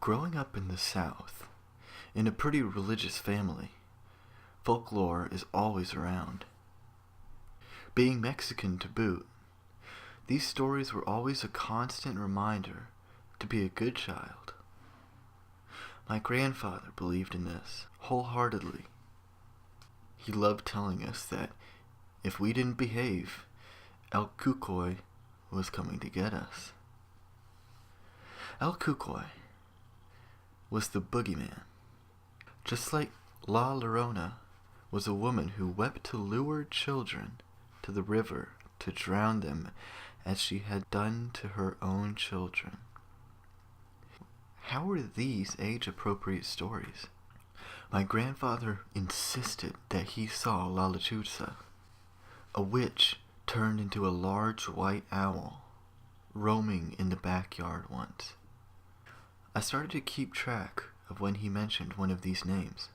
Growing up in the South, in a pretty religious family, folklore is always around. Being Mexican to boot, these stories were always a constant reminder to be a good child. My grandfather believed in this wholeheartedly. He loved telling us that if we didn't behave, El Cucoy was coming to get us. El Cucoy was the boogeyman. Just like La Llorona was a woman who wept to lure children to the river to drown them as she had done to her own children. How are these age-appropriate stories? My grandfather insisted that he saw La Lechuza, a witch turned into a large white owl, roaming in the backyard once. I started to keep track of when he mentioned one of these names.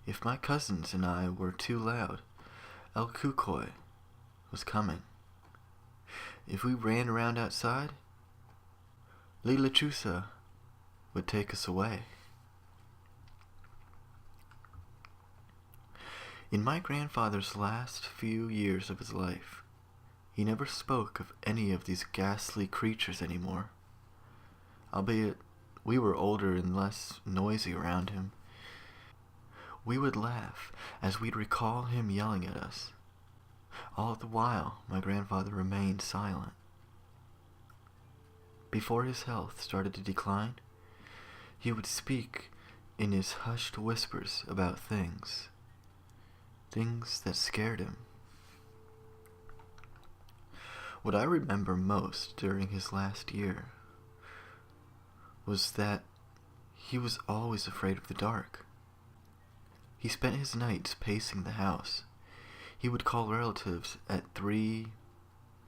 If my cousins and I were too loud, El Cucoy was coming. If we ran around outside, La Lechuza would take us away. In my grandfather's last few years of his life, he never spoke of any of these ghastly creatures anymore. Albeit we were older and less noisy around him. We would laugh as we'd recall him yelling at us. All the while, my grandfather remained silent. Before his health started to decline, he would speak in his hushed whispers about things that scared him. What I remember most during his last year was that he was always afraid of the dark. He spent his nights pacing the house. He would call relatives at 3,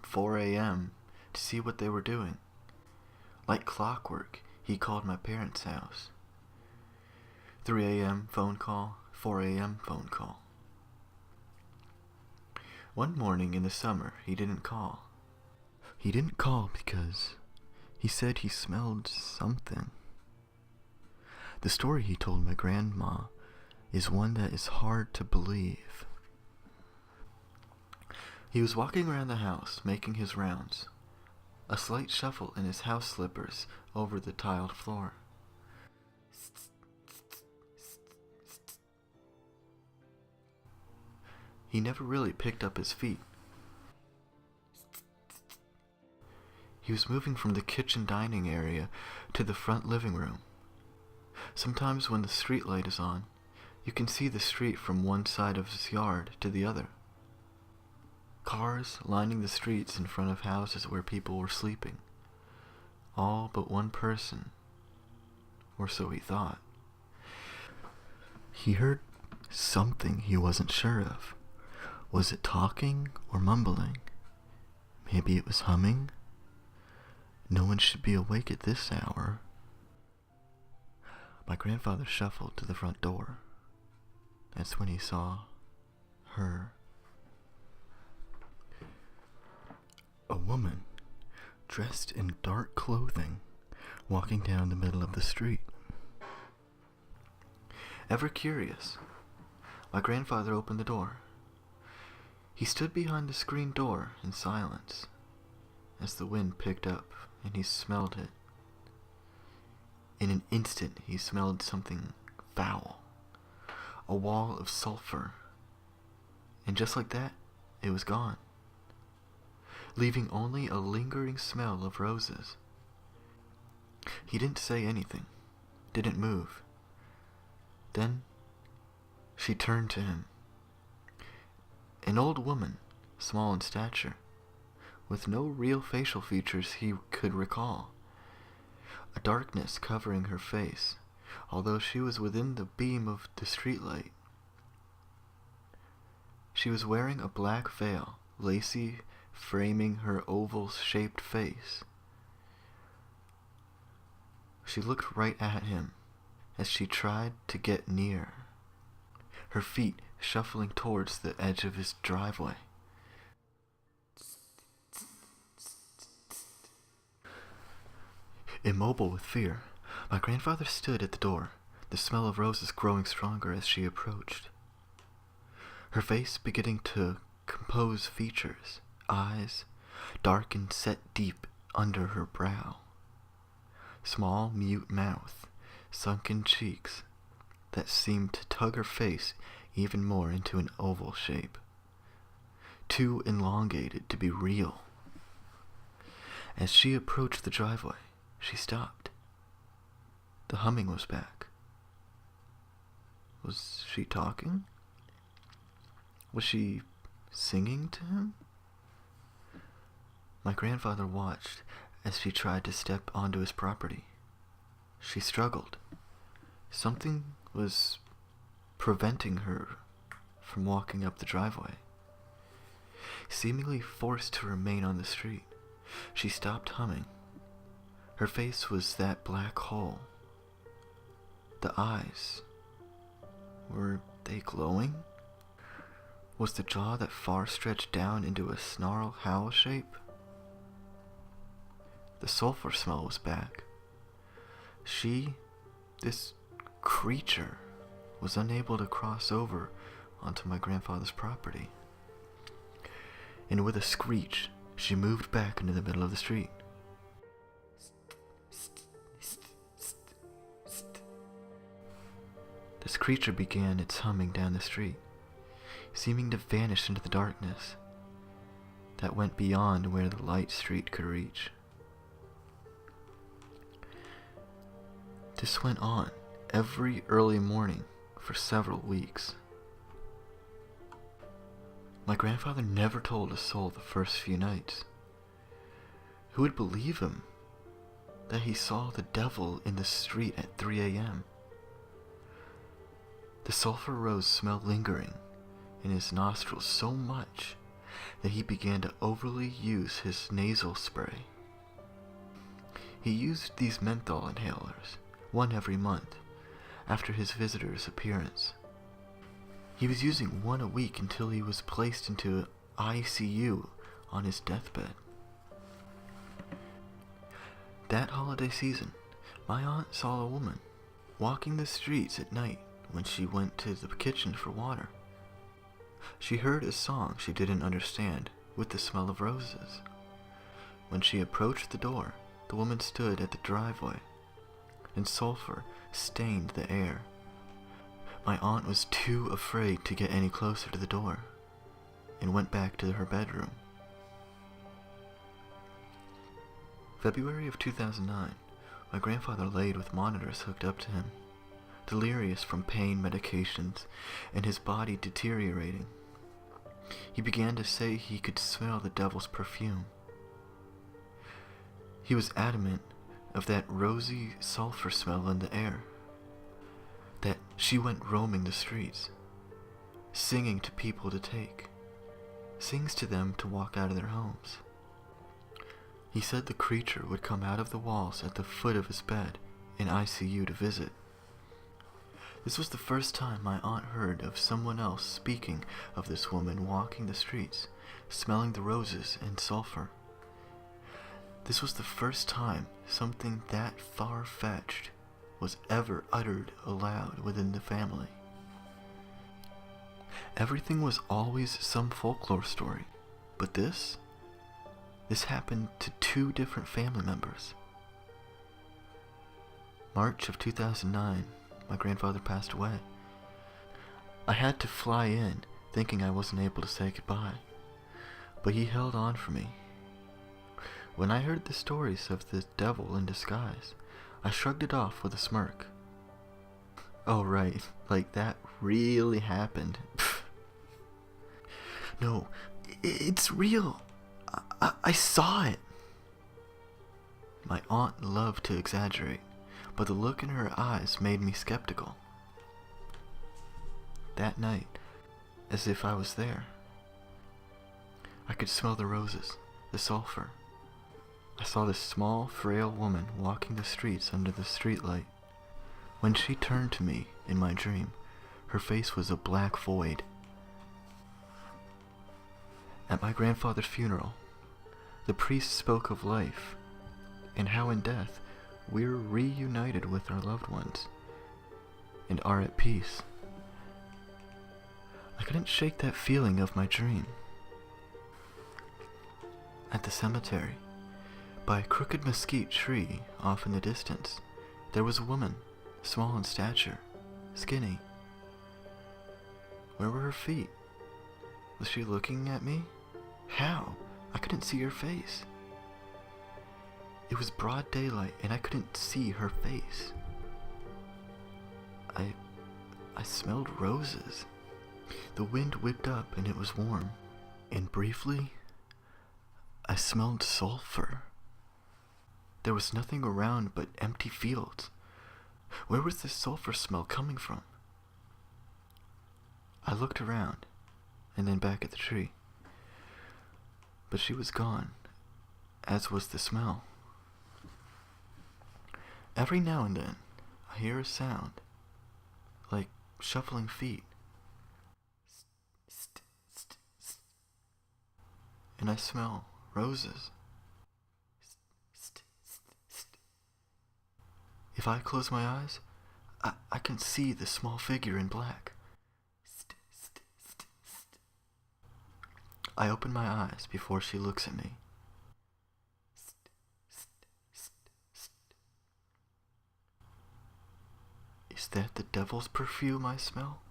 4 a.m. to see what they were doing. Like clockwork, he called my parents' house. 3 a.m. phone call, 4 a.m. phone call. One morning in the summer, he didn't call. He didn't call because he said he smelled something. The story he told my grandma is one that is hard to believe. He was walking around the house, making his rounds, a slight shuffle in his house slippers over the tiled floor. He never really picked up his feet. He was moving from the kitchen dining area to the front living room. Sometimes when the street light is on, you can see the street from one side of his yard to the other. Cars lining the streets in front of houses where people were sleeping. All but one person, or so he thought. He heard something he wasn't sure of. Was it talking or mumbling? Maybe it was humming? No one should be awake at this hour. My grandfather shuffled to the front door. That's when he saw her. A woman, dressed in dark clothing, walking down the middle of the street. Ever curious, my grandfather opened the door. He stood behind the screen door in silence as the wind picked up and he smelled it. In an instant he smelled something foul, a wall of sulfur, and just like that, it was gone, leaving only a lingering smell of roses. He didn't say anything, didn't move. Then she turned to him. An old woman, small in stature, with no real facial features he could recall. A darkness covering her face, although she was within the beam of the streetlight. She was wearing a black veil, lacy, framing her oval-shaped face. She looked right at him as she tried to get near, her feet shuffling towards the edge of his driveway. Immobile with fear, My grandfather stood at the door, the smell of roses growing stronger as she approached. Her face beginning to compose features, eyes dark and set deep under her brow, small mute mouth, sunken cheeks that seemed to tug her face even more into an oval shape, too elongated to be real. As she approached the driveway, she stopped. The humming was back. Was she talking? Was she singing to him? My grandfather watched as she tried to step onto his property. She struggled. Something was preventing her from walking up the driveway. Seemingly forced to remain on the street, she stopped humming. Her face was that black hole. The eyes, were they glowing? Was the jaw that far stretched down into a snarl howl shape? The sulfur smell was back. This creature, was unable to cross over onto my grandfather's property. And with a screech, she moved back into the middle of the street. This creature began its humming down the street, seeming to vanish into the darkness that went beyond where the light street could reach. This went on every early morning for several weeks. My grandfather never told a soul the first few nights. Who would believe him that he saw the devil in the street at 3 a.m.? The sulfur rose smell lingering in his nostrils so much that he began to overly use his nasal spray. He used these menthol inhalers, one every month, after his visitor's appearance. He was using one a week until he was placed into ICU on his deathbed. That holiday season, my aunt saw a woman walking the streets at night when she went to the kitchen for water. She heard a song she didn't understand with the smell of roses. When she approached the door, the woman stood at the driveway, and sulfur stained the air. My aunt was too afraid to get any closer to the door, and went back to her bedroom. February of 2009, my grandfather laid with monitors hooked up to him, delirious from pain medications and his body deteriorating. He began to say he could smell the devil's perfume. He was adamant of that rosy sulfur smell in the air, that she went roaming the streets, singing to people to take, sings to them to walk out of their homes. He said the creature would come out of the walls at the foot of his bed in ICU to visit. This was the first time my aunt heard of someone else speaking of this woman walking the streets, smelling the roses and sulfur. This was the first time something that far-fetched was ever uttered aloud within the family. Everything was always some folklore story, but this happened to 2 different family members. March of 2009, my grandfather passed away. I had to fly in, thinking I wasn't able to say goodbye, but he held on for me. When I heard the stories of the devil in disguise, I shrugged it off with a smirk. Oh right, like that really happened. No, it's real. I saw it. My aunt loved to exaggerate, but the look in her eyes made me skeptical. That night, as if I was there, I could smell the roses, the sulfur. I saw this small, frail woman walking the streets under the streetlight. When she turned to me in my dream, her face was a black void. At my grandfather's funeral, the priest spoke of life, and how in death we're reunited with our loved ones and are at peace. I couldn't shake that feeling of my dream. At the cemetery, by a crooked mesquite tree off in the distance, there was a woman, small in stature, skinny. Where were her feet? Was she looking at me? How? I couldn't see her face. It was broad daylight and I couldn't see her face. I smelled roses. The wind whipped up and it was warm. And briefly, I smelled sulfur. There was nothing around but empty fields. Where was this sulfur smell coming from? I looked around and then back at the tree. But she was gone, as was the smell. Every now and then, I hear a sound, like shuffling feet. And I smell roses. If I close my eyes, I can see the small figure in black. I open my eyes before she looks at me. Is that the devil's perfume I smell?